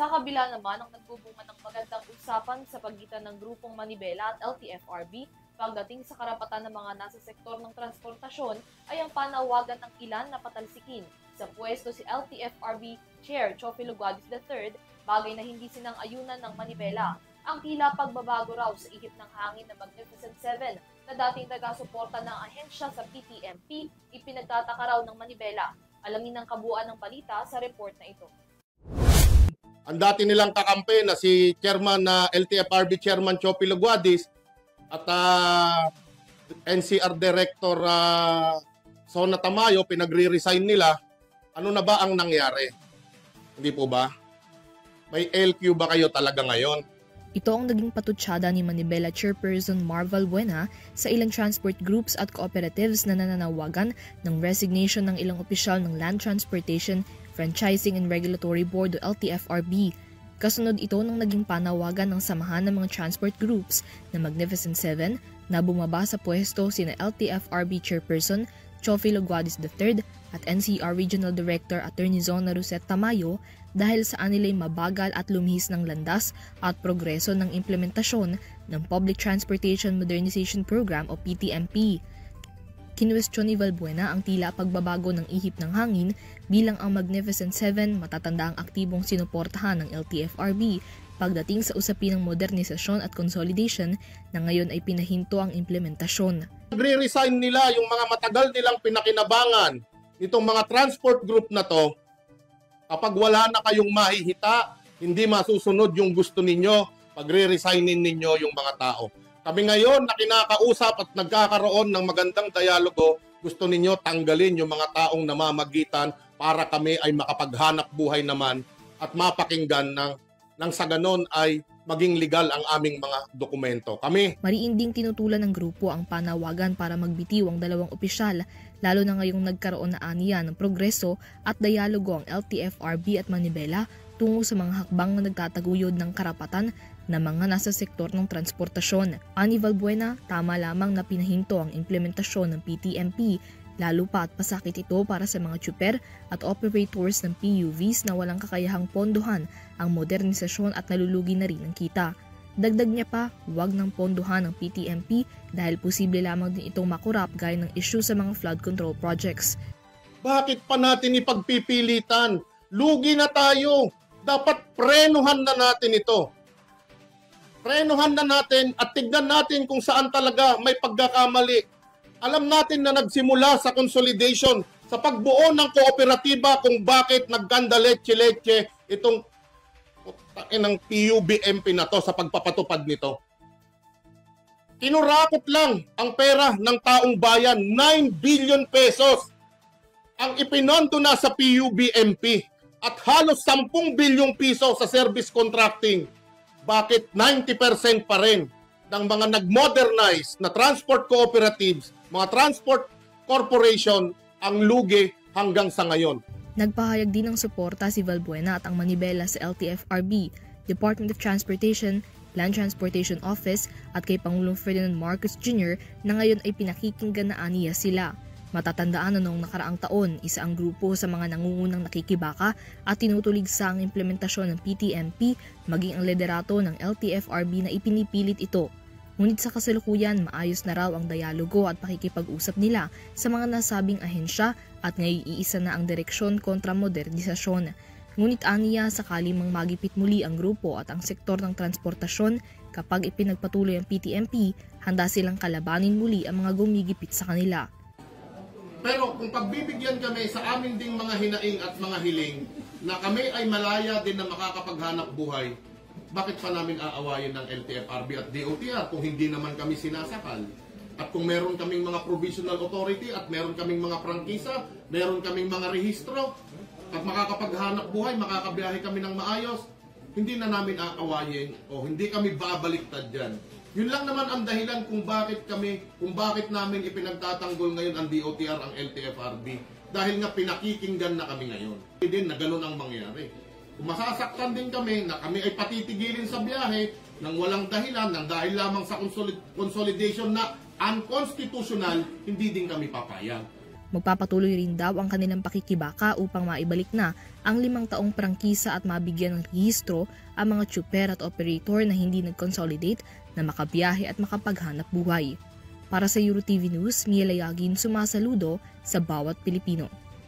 Sa kabila naman ang nagbubunga ng magandang usapan sa pagitan ng grupong Manibela at LTFRB pagdating sa karapatan ng mga nasa sektor ng transportasyon ay ang panawagan ng ilan na patalsikin sa pwesto si LTFRB Chair Chofie Luguadis III, bagay na hindi sinang-ayunan ng Manibela. Ang tila pagbabago raw sa ihip ng hangin ng Magnificent Seven na dating taga-suporta ng ahensya sa PTMP, ipinagtataka raw ng Manibela. Alamin ang kabuuan ng balita sa report na ito. Ang dati nilang kakampi na si Chairman na LTFRB Chairman Chofie Luguadis at NCR Director Sona Tamayo, pinagre-resign nila. Ano na ba ang nangyari? Hindi po ba? May LQ ba kayo talaga ngayon? Ito ang naging patutsada ni Manibela Chairperson Marval Buena sa ilang transport groups at cooperatives na nananawagan ng resignation ng ilang opisyal ng Land Transportation, Franchising and Regulatory Board o LTFRB. Kasunod ito ng naging panawagan ng samahan ng mga transport groups na Magnificent Seven na bumaba sa pwesto sina LTFRB Chairperson Chofie Luguadis III at NCR Regional Director Attorney Zona Rosette Tamayo dahil sa anilay mabagal at lumihis ng landas at progreso ng implementasyon ng Public Transportation Modernization Program o PTMP. Kinwestiyon ni Valbuena ang tila pagbabago ng ihip ng hangin bilang ang Magnificent Seven matatanda ang aktibong sinuportahan ng LTFRB pagdating sa usapin ng modernisasyon at consolidation na ngayon ay pinahinto ang implementasyon. Nagre-resign nila yung mga matagal nilang pinakinabangan nitong mga transport group na to. Kapag wala na kayong mahihita, hindi masusunod yung gusto ninyo, pagre-resignin ninyo yung mga tao. Kami ngayon na kinakausap at nagkakaroon ng magandang dialogo, gusto ninyo tanggalin yung mga taong namamagitan para kami ay makapaghanap buhay naman at mapakinggan ng sa ganon ay maging legal ang aming mga dokumento. Mariin ding tinutulan ng grupo ang panawagan para magbitiw ang dalawang opisyal, lalo na ngayong nagkaroon na aniya ng progreso at dialogo ang LTFRB at Manibela tungo sa mga hakbang na nagtataguyod ng karapatan ng mga nasa sektor ng transportasyon. Ani Valbuena, tama lamang na pinahinto ang implementasyon ng PTMP, lalo pa at pasakit ito para sa mga tsuper at operators ng PUVs na walang kakayahang pondohan ang modernisasyon at nalulugi na rin ang kita. Dagdag niya pa, huwag ng pondohan ng PTMP dahil posible lamang din itong makurap gaya ng issue sa mga flood control projects. Bakit pa natin ipagpipilitan? Lugi na tayo. Dapat prenuhan na natin ito. Prenuhan na natin at tignan natin kung saan talaga may pagkakamali. Alam natin na nagsimula sa consolidation, sa pagbuo ng kooperatiba kung bakit nagganda leche-leche itong ng PUBMP na to sa pagpapatupad nito. Kinurakot lang ang pera ng taong bayan, 9 billion pesos ang ipinondo na sa PUBMP at halos 10 bilyong piso sa service contracting. Bakit 90% pa rin ng mga nag-modernize na transport cooperatives, mga transport corporation ang lugi hanggang sa ngayon? Nagpahayag din ng suporta si Valbuena at ang Manibela sa LTFRB, Department of Transportation, Land Transportation Office at kay Pangulong Ferdinand Marcos Jr. na ngayon ay pinakikinggan na aniya sila. Matatandaan na noong nakaraang taon, isa ang grupo sa mga nangungunang nakikibaka at tinutuligsa ang implementasyon ng PTMP maging ang liderato ng LTFRB na ipinipilit ito. Ngunit sa kasalukuyan, maayos na raw ang dialogo at pakikipag-usap nila sa mga nasabing ahensya at ngayon iisa na ang direksyon kontra modernisasyon. Ngunit aniya sakali mang magipit muli ang grupo at ang sektor ng transportasyon kapag ipinagpatuloy ang PTMP, handa silang kalabanin muli ang mga gumigipit sa kanila. Pero kung pagbibigyan kami sa amin ding mga hinaing at mga hiling na kami ay malaya din na makakapaghanap buhay, bakit pa namin aawayin ng LTFRB at DOTR kung hindi naman kami sinasakal? At kung meron kaming mga provisional authority at meron kaming mga prangkisa, meron kaming mga rehistro, at makakapaghanap buhay, makakabiyahe kami ng maayos, hindi na namin aawayin o hindi kami babaliktad dyan. Yun lang naman ang dahilan kung bakit namin ipinagtatanggol ngayon ang DOTR, ang LTFRB. Dahil nga pinakikinggan na kami ngayon. Hindi din na ganun ang mangyari. Kung masasaktan din kami na kami ay patitigilin sa biyahe ng walang dahilan, ng dahil lamang sa consolidation na unconstitutional, hindi din kami papayag. Magpapatuloy rin daw ang kanilang pakikibaka upang maibalik na ang 5 taong prangkisa at mabigyan ng rehistro ang mga tsuper at operator na hindi nag-consolidate na makabiyahe at makapaghanap buhay. Para sa EuroTV News, Mia Layagin, sumasaludo sa bawat Pilipino.